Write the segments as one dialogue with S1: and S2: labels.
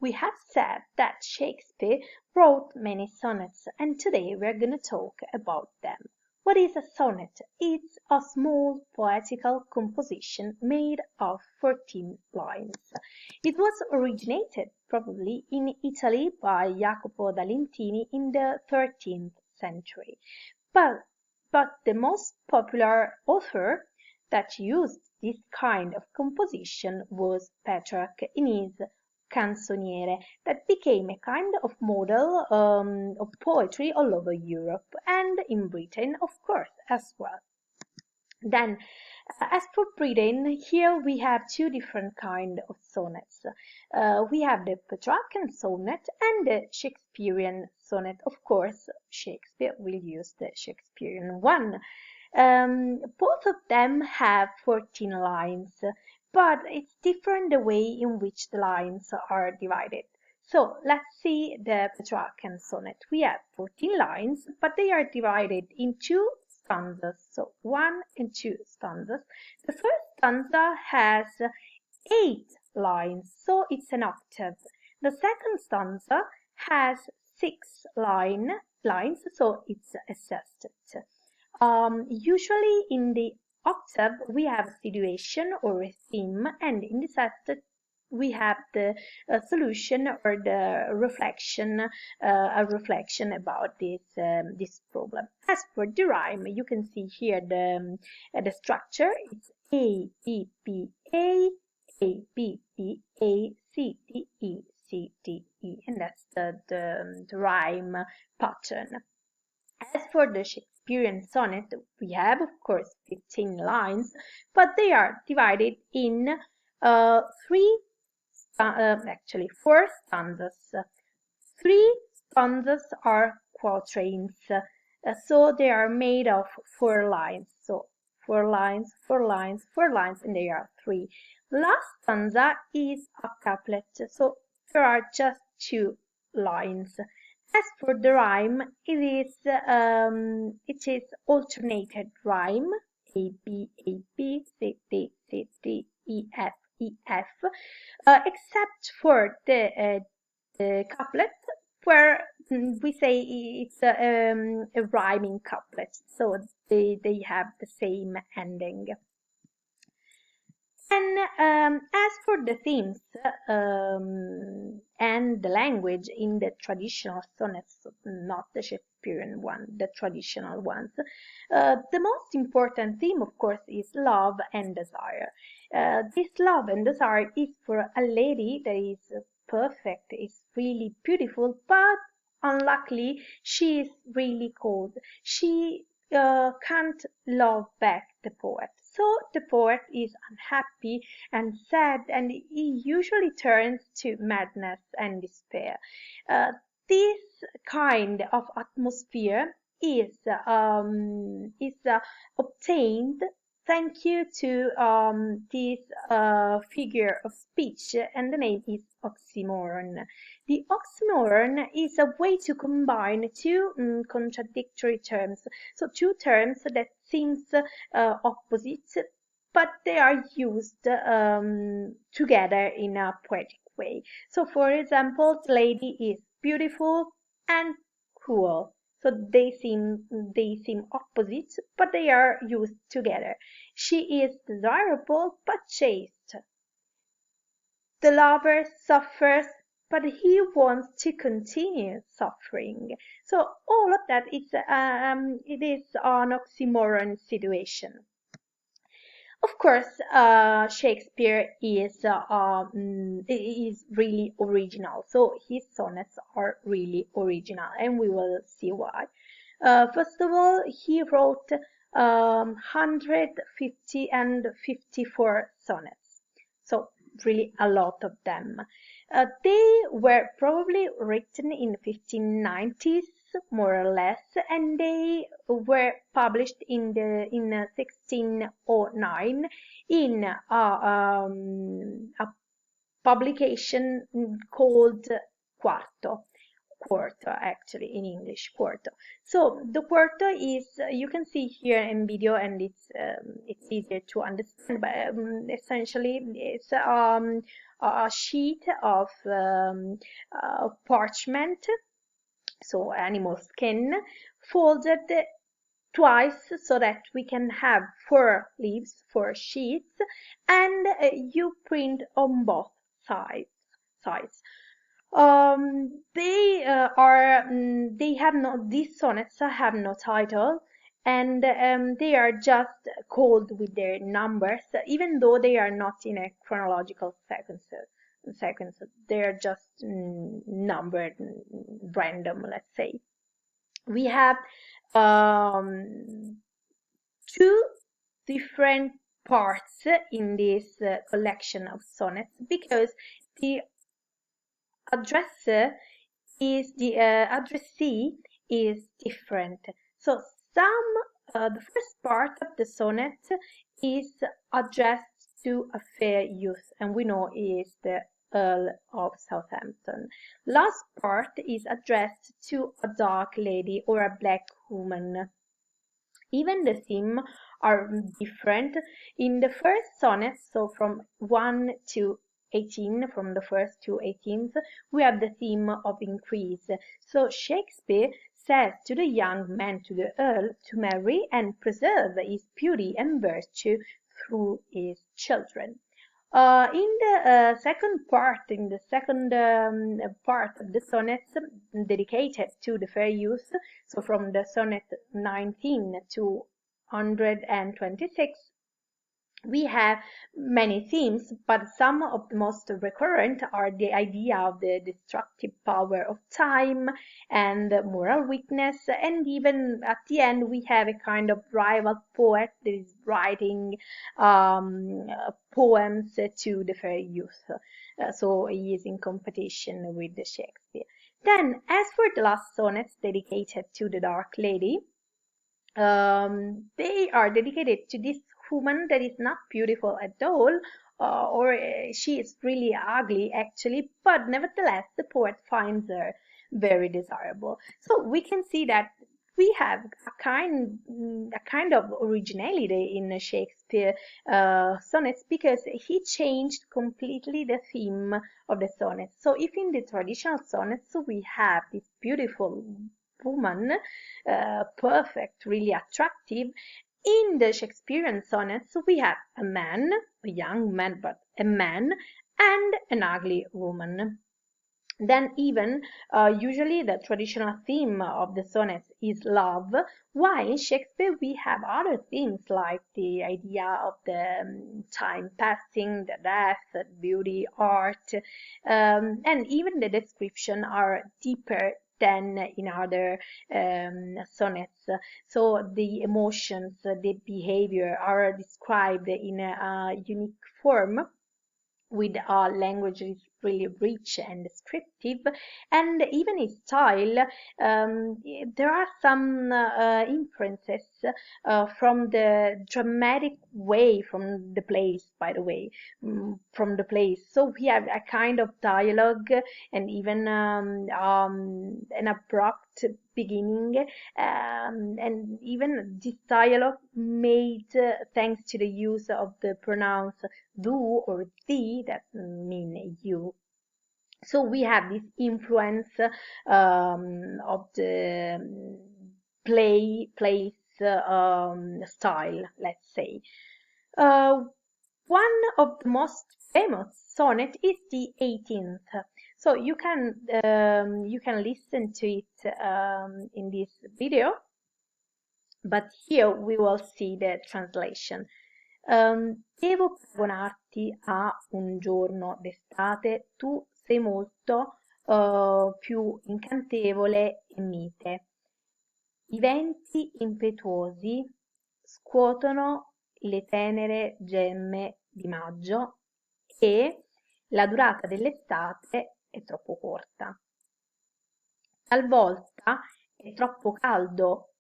S1: We have said that Shakespeare wrote many sonnets, and today we're going to talk about them. What is a sonnet? It's a small poetical composition made of 14 lines. It was originated probably in Italy by Jacopo da Lentini in the 13th century. But the most popular author that used this kind of composition was Petrarch in his Canzoniere, that became a kind of model of poetry all over Europe and in Britain, of course, as well. Then, as for Britain, here we have two different kind of sonnets. We have the Petrarchan sonnet and the Shakespearean sonnet. Of course, Shakespeare will use the Shakespearean one. Both of them have 14 lines, but it's different the way in which the lines are divided. So let's see the Petrarchan sonnet. We have 14 lines, but they are divided in two stanzas, so 1 and 2 stanzas. The first stanza has 8 lines, so it's an octave. The second stanza has 6 lines, so it's a sestet. Usually in the octave we have a situation or a theme, and in the sestet we have the solution or the reflection, a reflection about this problem. As for the rhyme, you can see here the structure. It's A B B A B B A C D E C D E, and that's the rhyme pattern. As for the Shakespearean sonnet, we have, of course, 15 lines, but they are divided in four stanzas. 3 stanzas are quatrains, so they are made of 4 lines. So 4 lines, 4 lines, 4 lines, and they are 3. Last stanza is a couplet, so there are just 2 lines. As for the rhyme, it is alternated rhyme, A B C D C D E F E F, except for the couplet, where we say it's a rhyming couplet, so they have the same ending. And as for the themes and the language in the traditional sonnets, not the Shakespearean one, the traditional ones, the most important theme, of course, is love and desire. This love and desire is for a lady that is perfect, is really beautiful, but unluckily she is really cold. She can't love back the poet. So the poet is unhappy and sad, and he usually turns to madness and despair. This kind of atmosphere is obtained thanks to this figure of speech, and the name is oxymoron. The oxymoron is a way to combine two contradictory terms, so two terms that seems opposite, but they are used together in a poetic way. So, for example, the lady is beautiful and cruel. So they seem opposite, but they are used together. She is desirable but chaste. The lover suffers, but he wants to continue suffering. So all of that is it is an oxymoron situation. Of course, Shakespeare is really original. So his sonnets are really original, and we will see why. First of all, he wrote 150 and 54 sonnets. So really a lot of them. They were probably written in 1590s, more or less, and they were published in 1609 in a publication called Quarto. quarto, actually, in English, quarto. So the quarto is, you can see here in video, and it's easier to understand, but essentially it's a sheet of parchment, so animal skin, folded twice so that we can have 4 leaves, 4 sheets, and you print on both sides. They have no, these sonnets have no title, and they are just called with their numbers, even though they are not in a chronological sequence. They are just numbered random, let's say. We have 2 different parts in this collection of sonnets, because the addressee is different. So the first part of the sonnet is addressed to a fair youth, and we know he is the Earl of Southampton. Last part is addressed to a dark lady or a black woman. Even the theme are different. In the first sonnet, so from 1 to 18, from the 1st to 18th, we have the theme of increase. So Shakespeare says to the young man, to the Earl, to marry and preserve his beauty and virtue through his children. In the second part of the sonnets dedicated to the fair youth, so from the sonnet 19 to 126, we have many themes, but some of the most recurrent are the idea of the destructive power of time and moral weakness, and even at the end we have a kind of rival poet that is writing poems to the fair youth. So he is in competition with Shakespeare. Then, as for the last sonnets dedicated to the dark lady, they are dedicated to this woman that is not beautiful at all, or she is really ugly actually, but nevertheless the poet finds her very desirable. So we can see that we have a kind of originality in Shakespeare sonnets, because he changed completely the theme of the sonnets. So if in the traditional sonnets we have this beautiful woman, perfect, really attractive, in the Shakespearean sonnets we have a man, a young man, but a man, and an ugly woman. Then even usually the traditional theme of the sonnets is love, while in Shakespeare we have other themes like the idea of the time passing, the death, beauty, art, and even the description are deeper than in other sonnets. So the emotions, the behavior are described in a unique form, with a language that is really rich and descriptive, and even in style. There are some inferences from the dramatic way from the plays, by the way, from the plays. So we have a kind of dialogue, and even an abrupt beginning, and even this dialogue made thanks to the use of the pronouns do or thee, that mean you. So we have this influence of the plays style, let's say. One of the most famous sonnet is the 18th. So you can listen to it in this video, but here we will see the translation. Devo paragonarti a un giorno d'estate, tu sei molto più incantevole e mite. I venti impetuosi scuotono le tenere gemme di maggio, e la durata dell'estate è troppo corta. Talvolta è troppo caldo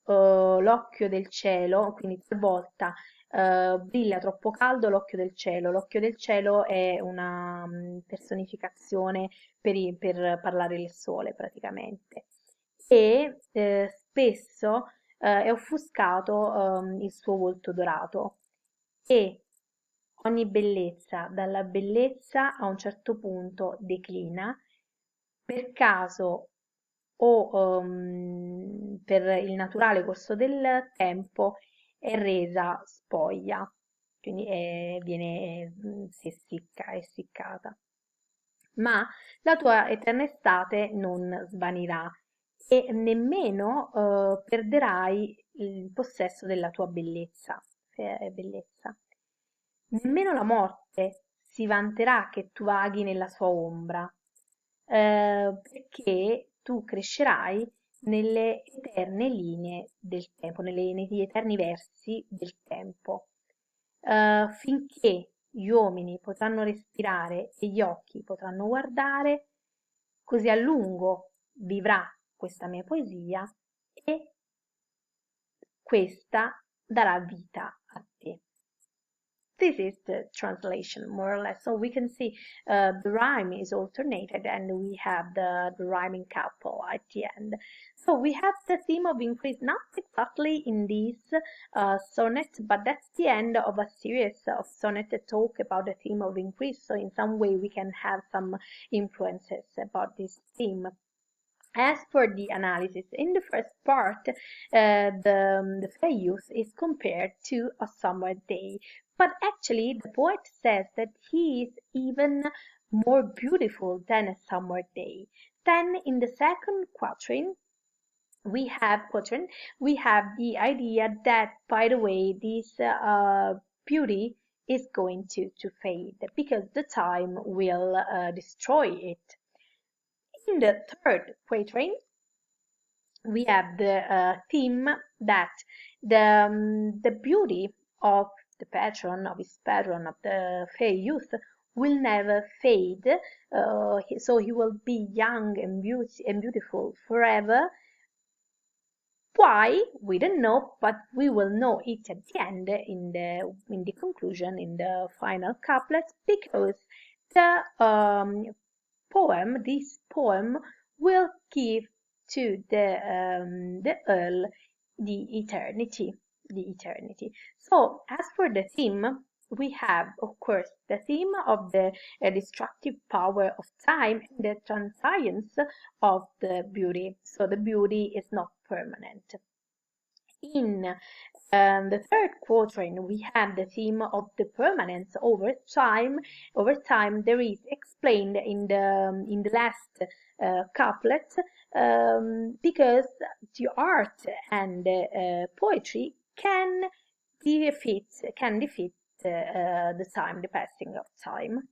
S1: l'occhio del cielo, quindi talvolta brilla troppo caldo l'occhio del cielo. L'occhio del cielo è una personificazione per parlare del sole praticamente. E spesso è offuscato il suo volto dorato e ogni bellezza, dalla bellezza a un certo punto declina per caso o per il naturale corso del tempo è resa spoglia, quindi si essicca, è essiccata. Ma la tua eterna estate non svanirà e nemmeno perderai il possesso della tua bellezza. Nemmeno la morte si vanterà che tu vaghi nella sua ombra, perché tu crescerai nelle eterne linee del tempo, negli eterni versi del tempo, finché gli uomini potranno respirare e gli occhi potranno guardare, così a lungo vivrà questa mia poesia e questa darà vita a te. This is the translation, more or less. So we can see the rhyme is alternated and we have the rhyming couple at the end. So we have the theme of increase, not exactly in this sonnet, but that's the end of a series of sonnets that talk about the theme of increase. So in some way we can have some influences about this theme. As for the analysis, in the first part, the fair youth is compared to a summer day. But actually, the poet says that he is even more beautiful than a summer day. Then, in the second quatrain, we have the idea that, by the way, this beauty is going to fade because the time will destroy it. In the third quatrain, we have the theme that the beauty of the patron, of the fair youth, will never fade. So he will be young and beautiful forever. Why? We don't know, but we will know it at the end, in the conclusion, in the final couplet, because this poem will give to the earl the eternity. So, as for the theme, we have, of course, the theme of the destructive power of time and the transience of the beauty. So the beauty is not permanent. In the third quatrain, we have the theme of the permanence over time. Over time, there is explained in the last couplet, because the art and poetry can defeat the time, the passing of time.